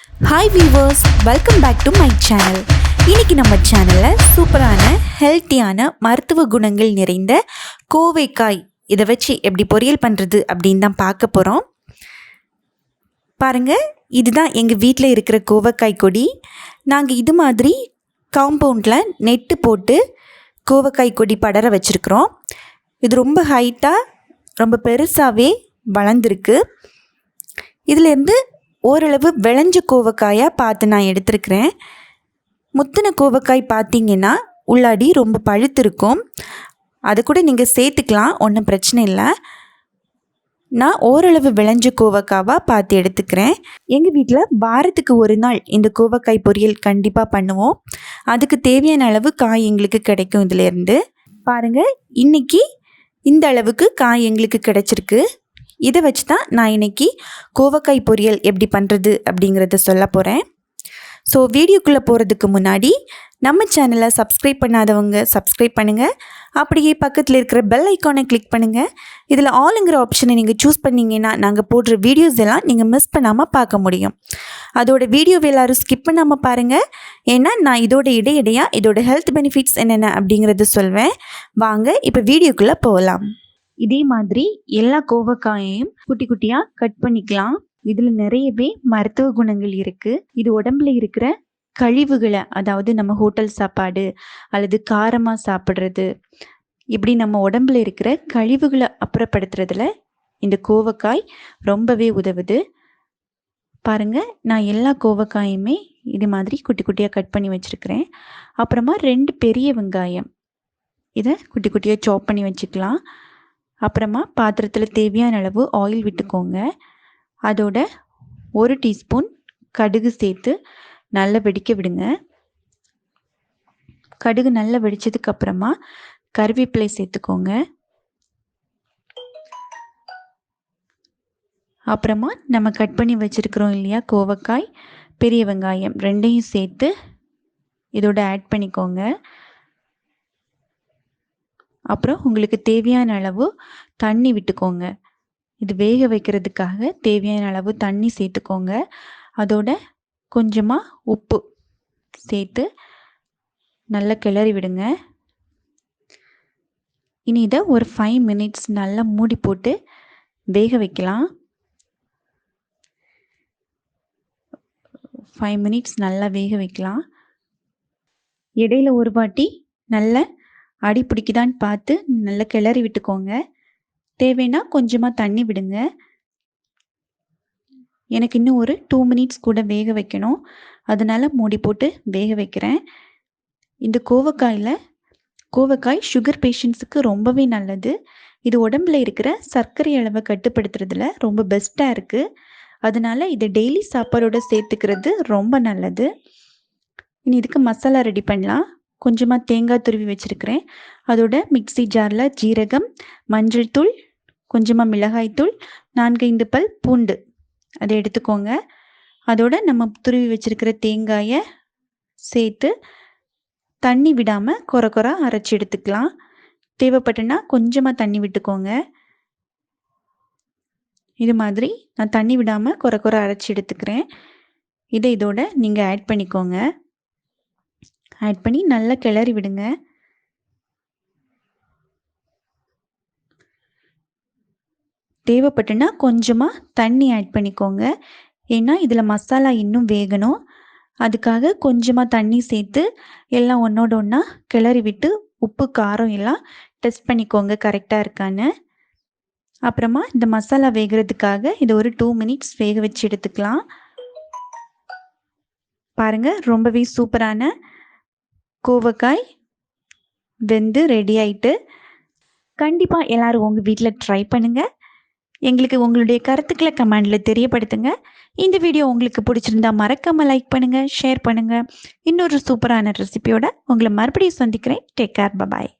Hi viewers, welcome back to my channel. இன்றைக்கி நம்ம சேனலில் சூப்பரான ஹெல்த்தியான மருத்துவ குணங்கள் நிறைந்த கோவைக்காய் இதை வச்சு எப்படி பொரியல் பண்ணுறது அப்படின்னு தான் பார்க்க போகிறோம். பாருங்கள், இதுதான் எங்கள் வீட்டில் இருக்கிற கோவக்காய் கொடி. நாங்கள் இது மாதிரி காம்பவுண்டில் நெட்டு போட்டு கோவக்காய் கொடி படர வச்சுருக்குறோம். இது ரொம்ப ஹைட்டாக ரொம்ப பெருசாகவே வளர்ந்துருக்கு. இதிலேருந்து ஓரளவு விளைஞ்ச கோவக்காயாக பார்த்து நான் எடுத்துருக்கிறேன். முத்தின கோவக்காய் பார்த்திங்கன்னா உள்ளாடி ரொம்ப பழுத்திருக்கும். அதை கூட நீங்கள் சேர்த்துக்கலாம், ஒன்றும் பிரச்சனை இல்லை. நான் ஓரளவு விளைஞ்ச கோவக்காவாக பார்த்து எடுத்துக்கிறேன். எங்கள் வீட்டில் வாரத்துக்கு ஒரு நாள் இந்த கோவக்காய் பொரியல் கண்டிப்பாக பண்ணுவோம். அதுக்கு தேவையான அளவு காய் எங்களுக்கு கிடைக்கும். இதிலேருந்து பாருங்கள், இன்றைக்கி இந்த அளவுக்கு காய் எங்களுக்கு கிடச்சிருக்கு. இதை வச்சு தான் நான் இன்றைக்கி கோவக்காய் பொரியல் எப்படி பண்ணுறது அப்படிங்கிறத சொல்ல போகிறேன். ஸோ வீடியோக்குள்ளே போகிறதுக்கு முன்னாடி நம்ம சேனலை சப்ஸ்கிரைப் பண்ணாதவங்க சப்ஸ்கிரைப் பண்ணுங்கள். அப்படியே பக்கத்தில் இருக்கிற பெல் ஐக்கானை கிளிக் பண்ணுங்கள். இதில் ஆளுங்கிற ஆப்ஷனை நீங்கள் சூஸ் பண்ணிங்கன்னா நாங்கள் போடுற வீடியோஸ் எல்லாம் நீங்கள் மிஸ் பண்ணாமல் பார்க்க முடியும். அதோட வீடியோவை எல்லோரும் ஸ்கிப் பண்ணாமல் பாருங்கள். ஏன்னா நான் இதோட இடையிடையாக இதோட ஹெல்த் பெனிஃபிட்ஸ் என்னென்ன அப்படிங்கிறத சொல்வேன். வாங்க இப்போ வீடியோக்குள்ளே போகலாம். இதே மாதிரி எல்லா கோவக்காயையும் குட்டி குட்டியாக கட் பண்ணிக்கலாம். இதில் நிறையவே மருத்துவ குணங்கள் இருக்குது. இது உடம்புல இருக்கிற கழிவுகளை, அதாவது நம்ம ஹோட்டல் சாப்பாடு அல்லது காரமாக சாப்பிட்றது, இப்படி நம்ம உடம்புல இருக்கிற கழிவுகளை அப்புறப்படுத்துறதுல இந்த கோவக்காய் ரொம்பவே உதவுது. பாருங்கள், நான் எல்லா கோவக்காயுமே இது மாதிரி குட்டி குட்டியாக கட் பண்ணி வச்சுருக்கிறேன். அப்புறமா 2 பெரிய வெங்காயம், இதை குட்டி குட்டியாக சாப் பண்ணி வச்சுக்கலாம். அப்புறமா பாத்திரத்தில் தேவையான அளவு ஆயில் விட்டுக்கோங்க. அதோட 1 டீஸ்பூன் கடுகு சேர்த்து நல்லா வெடிக்க விடுங்க. கடுகு நல்லா வெடிச்சதுக்கு அப்புறமா கருவேப்பிலை சேர்த்துக்கோங்க. அப்புறமா நம்ம கட் பண்ணி வச்சுருக்கிறோம் இல்லையா கோவக்காய், பெரிய வெங்காயம் 2ஐயும் சேர்த்து இதோட ஆட் பண்ணிக்கோங்க. அப்புறம் உங்களுக்கு தேவையான அளவு தண்ணி விட்டுக்கோங்க. இது வேக வைக்கிறதுக்காக தேவையான அளவு தண்ணி சேர்த்துக்கோங்க. அதோட கொஞ்சமாக உப்பு சேர்த்து நல்லா கிளறி விடுங்க. இனி இதை ஒரு 5 மினிட்ஸ் நல்லா மூடி போட்டு வேக வைக்கலாம். 5 மினிட்ஸ் நல்லா வேக வைக்கலாம். இடையில ஒரு வாட்டி நல்லா அடி பிடிக்குதான்னு பார்த்து நல்லா கிளறி விட்டுக்கோங்க. தேவைன்னா கொஞ்சமாக தண்ணி விடுங்க. எனக்கு இன்னும் ஒரு 2 மினிட்ஸ் கூட வேக வைக்கணும். அதனால் மூடி போட்டு வேக வைக்கிறேன். இந்த கோவக்காய் சுகர் பேஷண்ட்ஸுக்கு ரொம்பவே நல்லது. இது உடம்புல இருக்கிற சர்க்கரை அளவை கட்டுப்படுத்துறதுல ரொம்ப பெஸ்ட்டாக இருக்குது. அதனால் இதை டெய்லி சாப்பாடோடு சேர்த்துக்கிறது ரொம்ப நல்லது. இனி இதுக்கு மசாலா ரெடி பண்ணலாம். கொஞ்சமாக தேங்காய் துருவி வச்சுருக்கிறேன். அதோட மிக்ஸி ஜாரில் ஜீரகம், மஞ்சள் தூள், கொஞ்சமாக மிளகாய்த்தூள், 4-5 பல் பூண்டு அதை எடுத்துக்கோங்க. அதோட நம்ம துருவி வச்சுருக்கிற தேங்காயை சேர்த்து தண்ணி விடாமல் கொர அரைச்சி எடுத்துக்கலாம். தேவைப்பட்டுன்னா கொஞ்சமாக தண்ணி விட்டுக்கோங்க. இது மாதிரி நான் தண்ணி விடாமல் கொர அரைச்சி எடுத்துக்கிறேன். இதை இதோட நீங்கள் ஆட் பண்ணிக்கோங்க. ஆட் பண்ணி நல்லா கிளறி விடுங்க. தேவைப்பட்டுன்னா கொஞ்சமாக தண்ணி ஆட் பண்ணிக்கோங்க. ஏன்னா இதில் மசாலா இன்னும் வேகணும். அதுக்காக கொஞ்சமாக தண்ணி சேர்த்து எல்லாம் ஒன்றோட ஒன்றா கிளறி விட்டு உப்பு காரம் எல்லாம் டெஸ்ட் பண்ணிக்கோங்க கரெக்டாக இருக்கான்னு. அப்புறமா இந்த மசாலா வேகிறதுக்காக இதை ஒரு 2 மினிட்ஸ் வேக வச்சு எடுத்துக்கலாம். பாருங்கள், ரொம்பவே சூப்பரான கோவக்காய் வெந்து ரெடி ஆயிட்டு. கண்டிப்பாக எல்லோரும் உங்கள் வீட்டில் ட்ரை பண்ணுங்கள். எங்களுக்கு உங்களுடைய கருத்துக்களை கமெண்டில் தெரியப்படுத்துங்க. இந்த வீடியோ உங்களுக்கு பிடிச்சிருந்தா மறக்காமல் லைக் பண்ணுங்கள், ஷேர் பண்ணுங்கள். இன்னொரு சூப்பரான ரெசிபியோட உங்களை மறுபடியும் சந்திக்கிறேன். டேக் கேர், பாய்.